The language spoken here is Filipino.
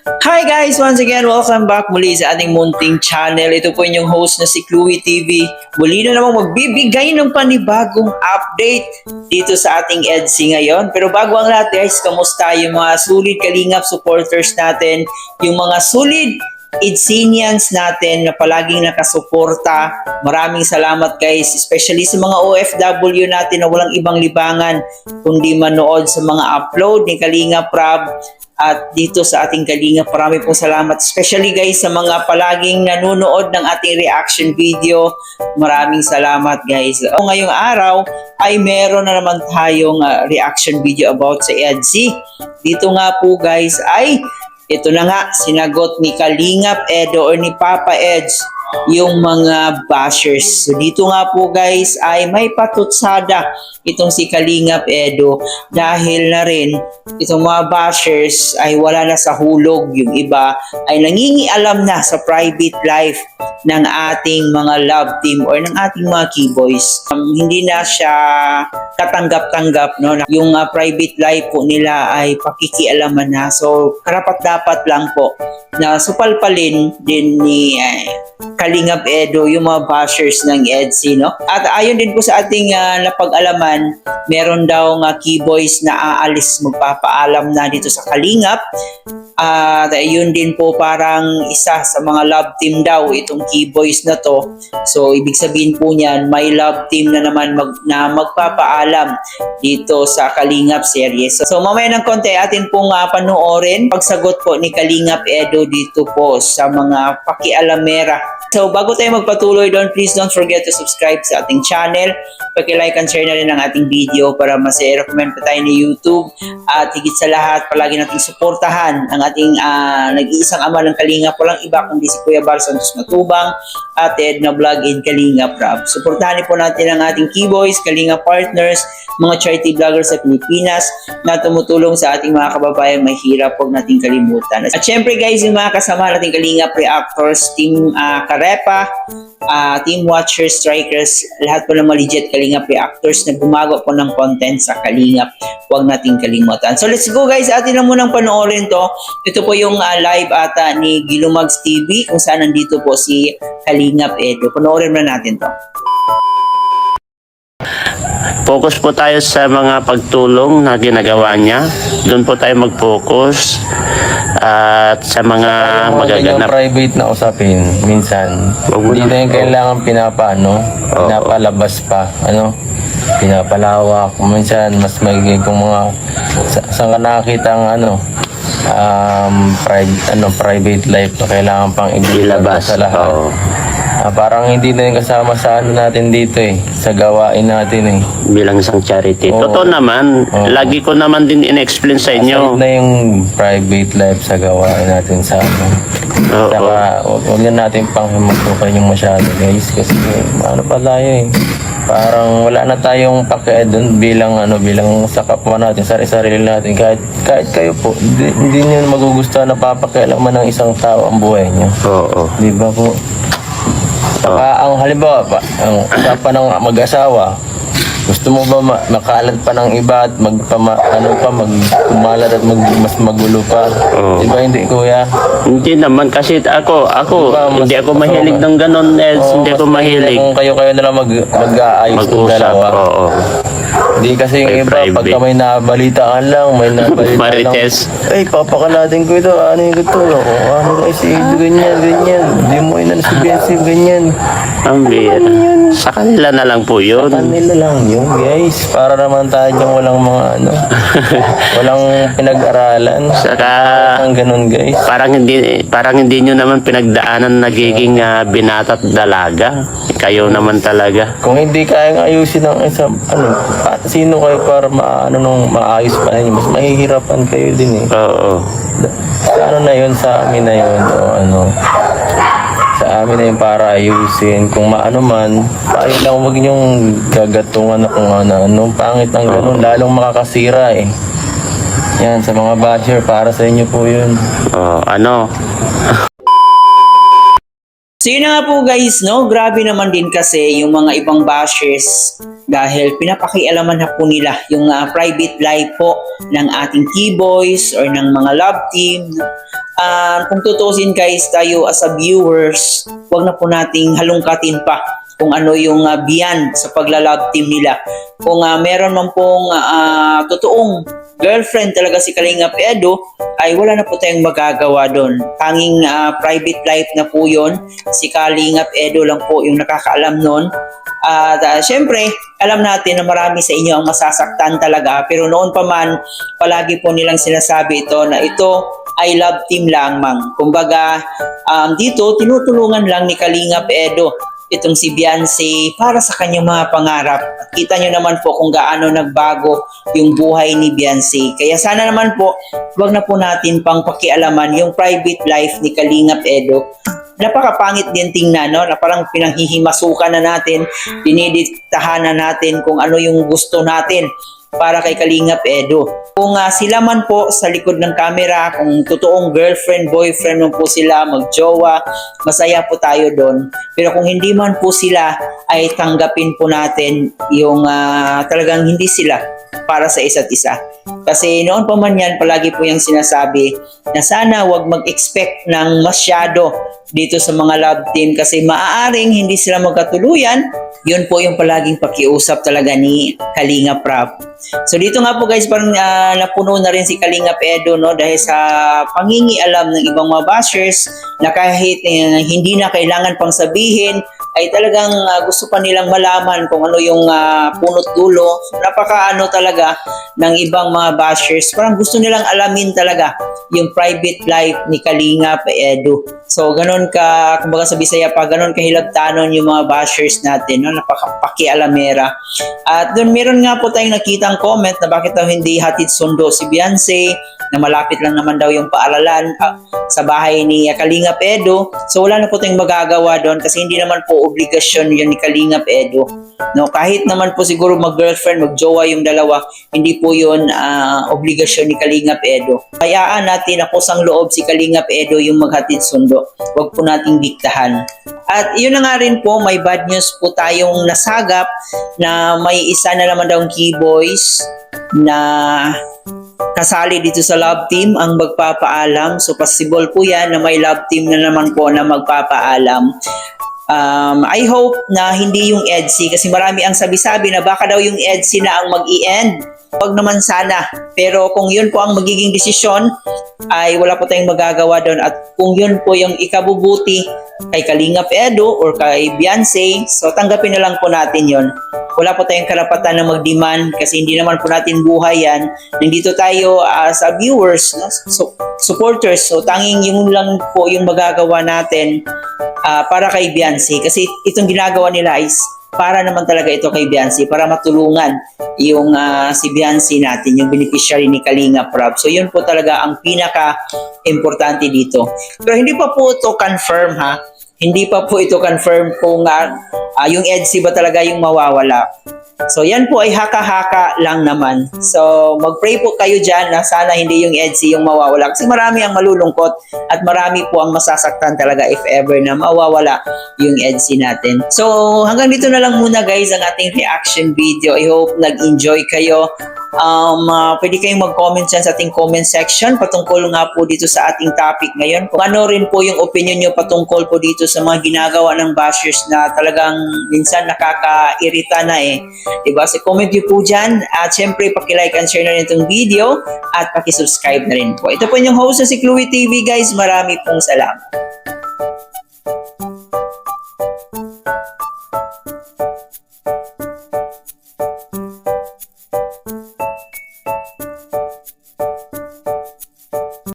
Hi guys! Once again, welcome back muli sa ating munting channel. Ito po inyong host na si Chloe TV. Muli na namang magbibigay ng panibagong update dito sa ating EDSI ngayon. Pero bago ang lahat guys, kamusta yung mga solid Kalingap supporters natin, yung mga solid EDSInians natin na palaging nakasuporta. Maraming salamat guys, especially sa mga OFW natin na walang ibang libangan kundi manood sa mga upload ni Kalingap Rab at dito sa ating Kalingap. Marami pong salamat, especially guys sa mga palaging nanonood ng ating reaction video. Maraming salamat guys. Ngayong araw ay meron na naman tayong reaction video about sa EDSI. Dito nga po guys ay ito na nga, sinagot ni Kalingap Edo or ni Papa Eds yung mga bashers. So dito nga po guys ay may patutsada itong si Kalingap Edo dahil na rin itong mga bashers ay wala na sa hulog. Yung iba ay nangingialam na sa private life ng ating mga love team or ng ating mga keyboys. Hindi na siya katanggap-tanggap, no? Yung private life po nila ay pakikialaman na. So karapat-dapat lang po na supalpalin din ni Kalingap Edo yung mga bashers ng EDSI, no? At ayon din po sa ating napag-alaman, meron daw keyboys na aalis, magpapaalam na dito sa Kalingap. At yun din po parang isa sa mga love team daw itong keyboys na to. So ibig sabihin po niyan may love team na naman na magpapaalam dito sa Kalingap series. So mamaya ng konti atin pong panoorin pagsagot po ni Kalingap Edo dito po sa mga pakialamera. So bago tayo magpatuloy doon, please don't forget to subscribe sa ating channel. Paki-like and share na rin ang ating video para mas i-recommend pa tayo ni YouTube. At higit sa lahat, palagi nating suportahan ang ating nag-iisang ama ng Kalingap. Walang iba kundi si Kuya Bar Santos Matubang at Edna Vlog in Kalingap Rab. Suportahan po natin ang ating keyboys, Kalingap partners, mga charity vloggers sa Pilipinas na tumutulong sa ating mga kababayan may hirap, huwag nating kalimutan. At syempre guys, yung mga kasama nating Kalingap reactors, Team Karepa, Team Watchers, Strikers, lahat po ng mga legit Kalingap reactors na gumagawa po ng content sa Kalingap, huwag nating kalimutan. So let's go guys, atin na munang panoorin to. Ito po yung live ata ni Gilumags TV kung saan nandito po si Kalingap Edo. Panoorin na natin to. Focus po tayo sa mga pagtulong na ginagawa niya. Doon po tayo mag-focus at sa mga magaganap. Private na usapin minsan. Hindi na yung kailangan pinapalabas pa, pinapalawak. Minsan mas maigay kung mga saan ka nakakita ang private life na kailangan pang ilabas sa lahat. Parang hindi na yung kasama sa natin dito sa gawain natin bilang isang charity. Totoo naman, lagi ko naman din in-explain sa inyo. Aside na yung private life sa gawain natin sa Saka huwag na natin pang himutukan yung masyado guys kasi pa tayo parang wala na tayong pake doon bilang sa kapwa natin, sarili natin. Kahit kayo po, hindi niyo magugustuhan na papakialaman ng isang tao ang buhay niyo. Di ba po? Saka ang halimbawa pa, ang usapan ng mag-asawa, gusto mo ba makalat pa ng iba at magkumalat at mas magulo pa? Di ba hindi kuya? Hindi naman kasi ako diba, hindi ako mahilig ng ganon, hindi ako mahilig. Kung kayo na lang mag-aayos ng dalawa. Hindi kasi yung iba, pagka may nabalitaan lang, may nabalitaan Marites. lang. Papakalatin ko ito, yung ito, si Edo, ganyan. Hindi mo si Bensi, ganyan. Ang bira. Sa kanila na lang po yun. Sa kanila lang yun, guys. Para naman tayo walang mga walang pinag-aralan. Saka, ang ganun, guys. Parang hindi nyo naman pinagdaanan nagiging binata at dalaga. Kayo naman talaga. Kung hindi kayang ayusin ng isang, sino kayo para maayos pa ninyo? Mas mahihirapan kayo din Oo. Na yun, sa amin na yun, sa amin na yun para ayusin. Kung maano man, tayo lang huwag niyong gagatungan na kung pangit ng ganun, lalong makakasira Yan, sa mga basher, para sa inyo po yun. So yun na nga po guys, no? Grabe naman din kasi yung mga ibang bashers dahil pinapakialaman na po nila yung private life po ng ating keyboys or ng mga love team. kung tutusin guys, tayo as a viewers, wag na po nating halongkatin pa kung ano yung beyond sa pagla-love team nila. Kung meron man pong totoong girlfriend talaga si Kalingap Edo, ay wala na po tayong magagawa doon. Tanging private life na po yun. Si Kalingap Edo lang po yung nakakaalam nun. At syempre, alam natin na marami sa inyo ang masasaktan talaga. Pero noon pa man, palagi po nilang sinasabi ito na ito ay love team lamang. Kumbaga, dito tinutulungan lang ni Kalingap Edo itong si Beyonce para sa kanyang mga pangarap. At kita nyo naman po kung gaano nagbago yung buhay ni Beyonce. Kaya sana naman po, wag na po natin pang pakialaman yung private life ni Kalingap Edo. Napakapangit din tingnan, no? Na parang pinanghihimasukan na natin, dinidiktahan na natin kung ano yung gusto natin para kay Kalingap Edo. Kung sila man po sa likod ng camera, kung totoong girlfriend, boyfriend man po sila, magjowa, masaya po tayo doon. Pero kung hindi man po sila, ay tanggapin po natin yung talagang hindi sila para sa isa't isa. Kasi noon pa man yan, palagi po yung sinasabi na sana wag mag-expect ng masyado dito sa mga love team kasi maaaring hindi sila magkatuluyan. Yun po yung palaging pakiusap talaga ni Kalingap Rap. So dito nga po guys, parang napuno na rin si Kalingap Edo, no, dahil sa pangingialam ng ibang mga bashers na kahit hindi na kailangan pang sabihin, ay talagang gusto pa nilang malaman kung ano yung punot dulo. So, napaka-ano talaga ng ibang mga bashers. Parang gusto nilang alamin talaga yung private life ni Kalingap Edo. So, ganun ka, kumbaga sa Bisaya pa, ganun kahilagtanon yung mga bashers natin, no? Napaka-pakialamera. At doon meron nga po tayong nakitang comment na bakit daw hindi hatid sundo si Beyonce, na malapit lang naman daw yung paaralan sa bahay ni Kalingap Edo. So wala na po tayong magagawa doon kasi hindi naman po obligasyon yun ni Kalingap Edo. No, kahit naman po siguro mag-girlfriend, mag-jowa yung dalawa, hindi po yun obligasyon ni Kalingap Edo. Hayaan natin na kusang loob si Kalingap Edo yung maghatid sundo. Huwag po nating diktahan. At yun na nga rin po, may bad news po tayong nasagap na may isa na naman daw keyboys na kasali dito sa love team ang magpapaalam. So possible po yan na may love team na naman po na magpapaalam. I hope na hindi yung EDSI kasi marami ang sabi-sabi na baka daw yung EDSI na ang mag-i-end. Huwag naman sana. Pero kung yun po ang magiging desisyon, ay wala po tayong magagawa doon. At kung yun po yung ikabubuti kay Kalingap Edo or kay Beyonce, so tanggapin na lang po natin yun. Wala po tayong karapatan na mag-demand kasi hindi naman po natin buhay yan. Nandito tayo as viewers, no? Supporters. So tanging yung lang po yung magagawa natin para kay Beyonce. Kasi itong ginagawa nila is para naman talaga ito kay Beyonce, para matulungan yung si Beyonce natin, yung beneficiary ni Kalingap Rap. So yun po talaga ang pinaka-importante dito. Pero hindi pa po ito confirm ha. Hindi pa po ito confirm kung yung EDSI ba talaga yung mawawala. So yan po ay haka-haka lang naman. So mag-pray po kayo dyan na sana hindi yung EDSI yung mawawala. Kasi marami ang malulungkot at marami po ang masasaktan talaga if ever na mawawala yung EDSI natin. So hanggang dito na lang muna guys ang ating reaction video. I hope nag-enjoy kayo. Pwede kayong mag-comment dyan sa ating comment section patungkol nga po dito sa ating topic ngayon. Kung ano rin po yung opinion nyo patungkol po dito sa mga ginagawa ng bashers na talagang minsan nakaka-irita na eh. Diba? So comment nyo po dyan at syempre paki-like and share na rin itong video at paki-subscribe na rin po. Ito po yung host na si Chloe TV guys. Marami pong salamat.